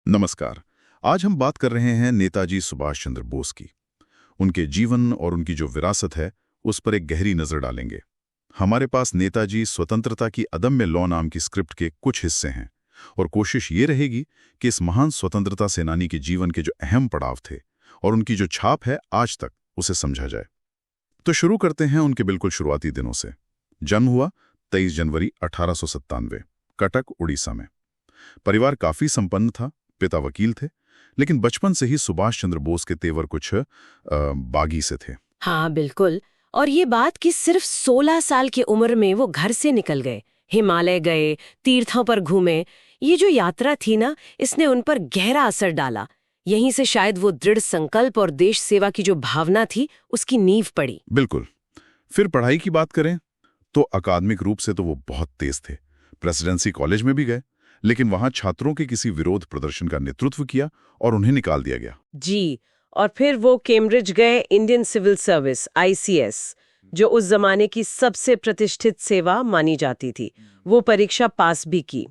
नमस्कार। आज हम बात कर रहे हैं नेताजी सुभाष चंद्र बोस की। उनके जीवन और उनकी जो विरासत है उस पर एक गहरी नजर डालेंगे। हमारे पास नेताजी स्वतंत्रता की अदम्य लौ नाम की स्क्रिप्ट के कुछ हिस्से हैं और कोशिश ये रहेगी कि इस महान स्वतंत्रता सेनानी के जीवन के जो अहम पड़ाव थे और उनकी जो छाप है आज तक उसे समझा जाए। तो शुरू करते हैं उनके बिल्कुल शुरुआती दिनों से। जन्म हुआ 23 जनवरी 1897 कटक, उड़ीसा में। परिवार काफी संपन्न था। पिता वकील थे, लेकिन बचपन से ही सुभाष चंद्र बोस के तेवर कुछ बागी से थे। हाँ बिल्कुल। और ये बात कि सिर्फ 16 साल की उम्र में वो घर से निकल गए, हिमालय गए, तीर्थों पर घूमे। ये जो यात्रा थी ना, इसने उन पर गहरा असर डाला। यहीं से शायद वो दृढ़ संकल्प और देश सेवा की जो भावना थी उसकी नींव पड़ी। बिल्कुल। फिर पढ़ाई की बात करें तो अकादमिक रूप से तो वो बहुत तेज थे। प्रेसिडेंसी कॉलेज में भी गए, लेकिन वहां छात्रों के किसी विरोध प्रदर्शन का नेतृत्व किया और उन्हें निकाल दिया गया। जी। और फिर वो कैम्ब्रिज गए, इंडियन सिविल सर्विस ICS, जो उस जमाने की सबसे प्रतिष्ठित सेवा मानी जाती थी। वो परीक्षा पास भी की,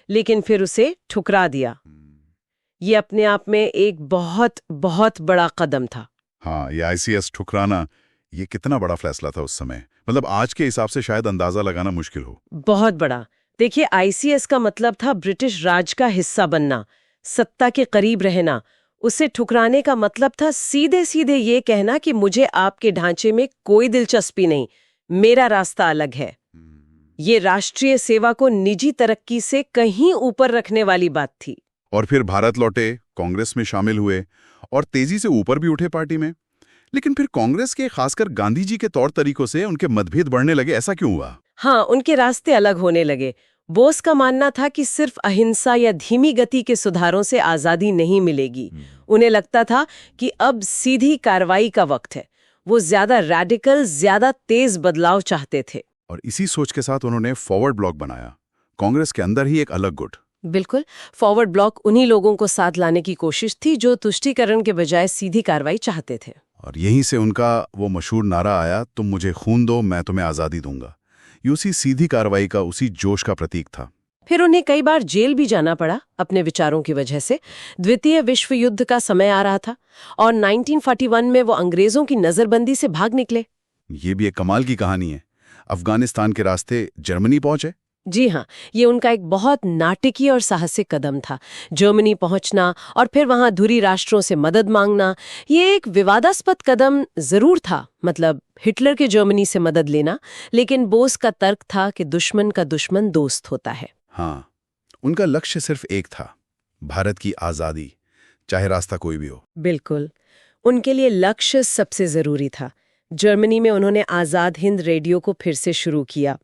लेकिन फिर उसे ठुकरा दिया। ये अपने आप में एक बहुत बहुत बड़ा कदम था। हाँ, ये ICS ठुकराना, ये कितना बड़ा फैसला था उस समय। मतलब आज के हिसाब से शायद अंदाजा लगाना मुश्किल हो। बहुत बड़ा। देखिए, ICS का मतलब था ब्रिटिश राज का हिस्सा बनना, सत्ता के करीब रहना। उसे ठुकराने का मतलब था सीधे सीधे ये कहना कि मुझे आपके ढांचे में कोई दिलचस्पी नहीं, मेरा रास्ता अलग है। ये राष्ट्रीय सेवा को निजी तरक्की से कहीं ऊपर रखने वाली बात थी। और फिर भारत लौटे, कांग्रेस में शामिल हुए और तेजी से ऊपर भी उठे पार्टी में। लेकिन फिर कांग्रेस के, खासकर गांधी जी के तौर तरीकों से उनके मतभेद बढ़ने लगे। ऐसा क्यों हुआ? हाँ, उनके रास्ते अलग होने लगे। बोस का मानना था कि सिर्फ अहिंसा या धीमी गति के सुधारों से आजादी नहीं मिलेगी। उन्हें लगता था कि अब सीधी कार्रवाई का वक्त है। वो ज्यादा रैडिकल, ज्यादा तेज बदलाव चाहते थे। और इसी सोच के साथ उन्होंने फॉरवर्ड ब्लॉक बनाया, कांग्रेस के अंदर ही एक अलग गुट। बिल्कुल। फॉरवर्ड ब्लॉक उन्हीं लोगों को साथ लाने की कोशिश थी जो तुष्टीकरण के बजाय सीधी कार्रवाई चाहते थे। और यहीं से उनका वो मशहूर नारा आया, तुम मुझे खून दो, मैं तुम्हें आजादी दूंगा। यूसी सीधी कार्रवाई का, उसी जोश का प्रतीक था। फिर उन्हें कई बार जेल भी जाना पड़ा अपने विचारों की वजह से। द्वितीय विश्व युद्ध का समय आ रहा था और 1941 में वो अंग्रेजों की नजरबंदी से भाग निकले। ये भी एक कमाल की कहानी है। अफगानिस्तान के रास्ते जर्मनी पहुंचे। जी हाँ, ये उनका एक बहुत नाटकीय और साहसिक कदम था। जर्मनी पहुंचना और फिर वहां धुरी राष्ट्रों से मदद मांगना, ये एक विवादास्पद कदम जरूर था। मतलब हिटलर के जर्मनी से मदद लेना, लेकिन बोस का तर्क था कि दुश्मन का दुश्मन दोस्त होता है। हाँ, उनका लक्ष्य सिर्फ एक था, भारत की आजादी, चाहे रास्ता कोई भी हो। बिल्कुल। उनके लिए लक्ष्य सबसे जरूरी था। जर्मनी में उन्होंने आजाद हिंद रेडियो को फिर से शुरू किया।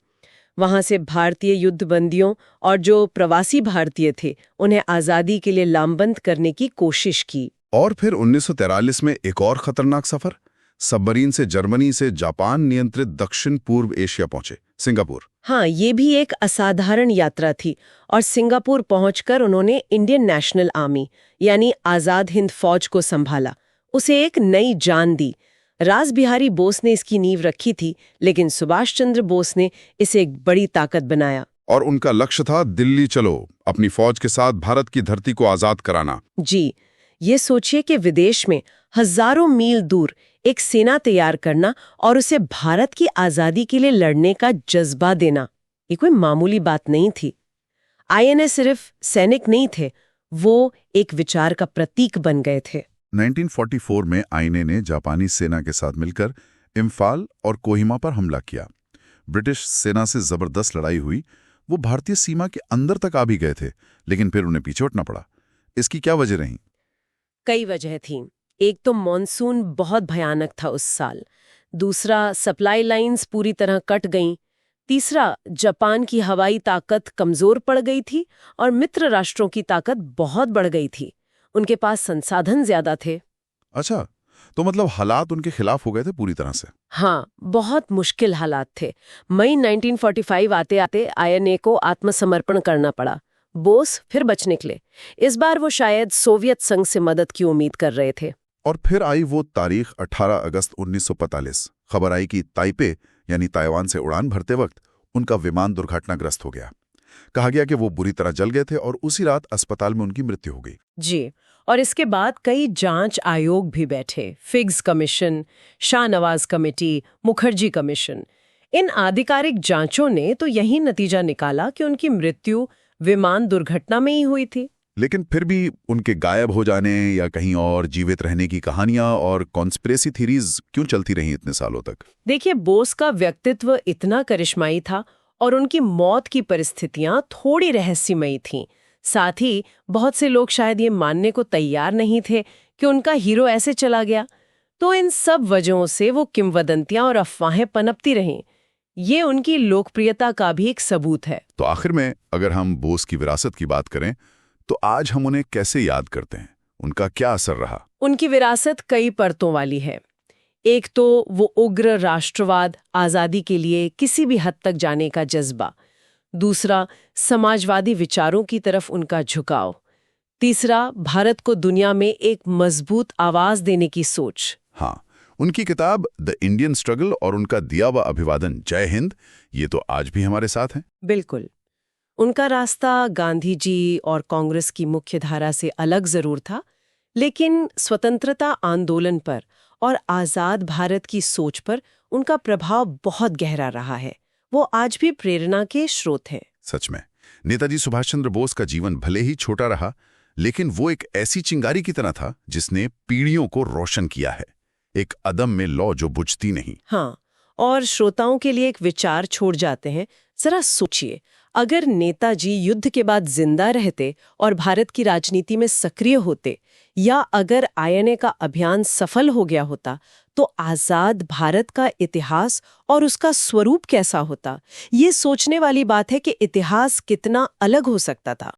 वहां से भारतीय युद्धबंदियों और जो प्रवासी भारतीय थे उन्हें आजादी के लिए लामबंद करने की कोशिश की। और फिर 1943 में एक और खतरनाक सफर, सबमरीन से जर्मनी से जापान नियंत्रित दक्षिण पूर्व एशिया पहुंचे, सिंगापुर। हाँ, ये भी एक असाधारण यात्रा थी। और सिंगापुर पहुंचकर उन्होंने इंडियन नेशनल आर्मी यानी आजाद हिंद फौज को संभाला, उसे एक नई जान दी। रास बिहारी बोस ने इसकी नींव रखी थी, लेकिन सुभाष चंद्र बोस ने इसे एक बड़ी ताकत बनाया। और उनका लक्ष्य था दिल्ली चलो, अपनी फौज के साथ भारत की धरती को आजाद कराना। जी, ये सोचिए कि विदेश में हजारों मील दूर एक सेना तैयार करना और उसे भारत की आजादी के लिए लड़ने का जज्बा देना, ये कोई मामूली बात नहीं थी। INA सिर्फ सैनिक नहीं थे, वो एक विचार का प्रतीक बन गए थे। 1944 में INA ने जापानी सेना के साथ मिलकर इम्फाल और कोहिमा पर हमला किया। ब्रिटिश सेना से जबरदस्त लड़ाई हुई। वो भारतीय सीमा के अंदर तक आ भी गए थे, लेकिन फिर उन्हें पीछे हटना पड़ा। इसकी क्या वजह रही? कई वजह थीं। एक तो मॉनसून बहुत भयानक था उस साल। दूसरा, सप्लाई लाइंस पूरी तरह कट गईं। तीसरा, जापान की हवाई ताकत कमजोर पड़ गई थी और मित्र राष्ट्रों की ताकत बहुत बढ़ गई थी। उनके पास संसाधन ज्यादा थे। अच्छा, तो मतलब हालात उनके खिलाफ हो गए थे पूरी तरह से। हाँ, बहुत मुश्किल हालात थे। मई 1945 आते आते INA को आत्मसमर्पण करना पड़ा। बोस फिर बच निकले। इस बार वो शायद सोवियत संघ से मदद की उम्मीद कर रहे थे। और फिर आई वो तारीख 18 अगस्त 1945, खबर आई कि ताइपे यानी ताइवान से उड़ान भरते वक्त उनका विमान दुर्घटनाग्रस्त हो गया। कहा गया कि वो बुरी तरह जल गए थे और उसी रात अस्पताल में उनकी मृत्यु हो गई। जी, और इसके बाद कई जांच आयोग भी बैठे, Figgess commission, Shahnawaz committee, Mukherjee commission. इन आधिकारिक जांचों ने तो यही नतीजा निकाला कि उनकी मृत्यु विमान दुर्घटना में ही हुई थी। लेकिन फिर भी उनके गायब हो जाने या कहीं और जीवित रहने की कहानियां और कॉन्स्पिरेसी थीरीज क्यों चलती रहीं इतने सालों तक? देखिए, बोस का व्यक्तित्व इतना करिश्माई था और उनकी मौत की परिस्थितियां थोड़ी रहस्यमयी थीं। साथ ही बहुत से लोग शायद ये मानने को तैयार नहीं थे कि उनका हीरो ऐसे चला गया। तो इन सब वजहों से वो किंवदंतियां और अफवाहें पनपती रहीं। ये उनकी लोकप्रियता का भी एक सबूत है। तो आखिर में अगर हम बोस की विरासत की बात करें तो आज हम उन्हें कैसे याद करते हैं? उनका क्या असर रहा? उनकी विरासत कई परतों वाली है। एक तो वो उग्र राष्ट्रवाद, आज़ादी के लिए किसी भी हद तक जाने का जज्बा। दूसरा, समाजवादी विचारों की तरफ उनका झुकाव। तीसरा, भारत को दुनिया में एक मजबूत आवाज देने की सोच। हाँ, उनकी किताब द इंडियन स्ट्रगल और उनका दिया हुआ अभिवादन जय हिंद, ये तो आज भी हमारे साथ हैं। बिल्कुल। उनका रास्ता गांधी जी और कांग्रेस की मुख्य धारा से अलग जरूर था, लेकिन स्वतंत्रता आंदोलन पर और आज़ाद भारत की सोच पर उनका प्रभाव बहुत गहरा रहा है। वो आज भी प्रेरणा के स्रोत हैं। सच में, नेताजी सुभाष चंद्र बोस का जीवन भले ही छोटा रहा, लेकिन वो एक ऐसी चिंगारी की तरह था जिसने पीढ़ियों को रोशन किया है। एक अदम्य लौ जो बुझती नहीं। हाँ, और श्रोताओं के लिए एक विचार छोड़ जाते हैं। जरा सोचिए, अगर नेताजी युद्ध के बाद जिंदा रहते और भारत की राजनीति में सक्रिय होते, या अगर आईएनए का अभियान सफल हो गया होता, तो आजाद भारत का इतिहास और उसका स्वरूप कैसा होता? ये सोचने वाली बात है कि इतिहास कितना अलग हो सकता था।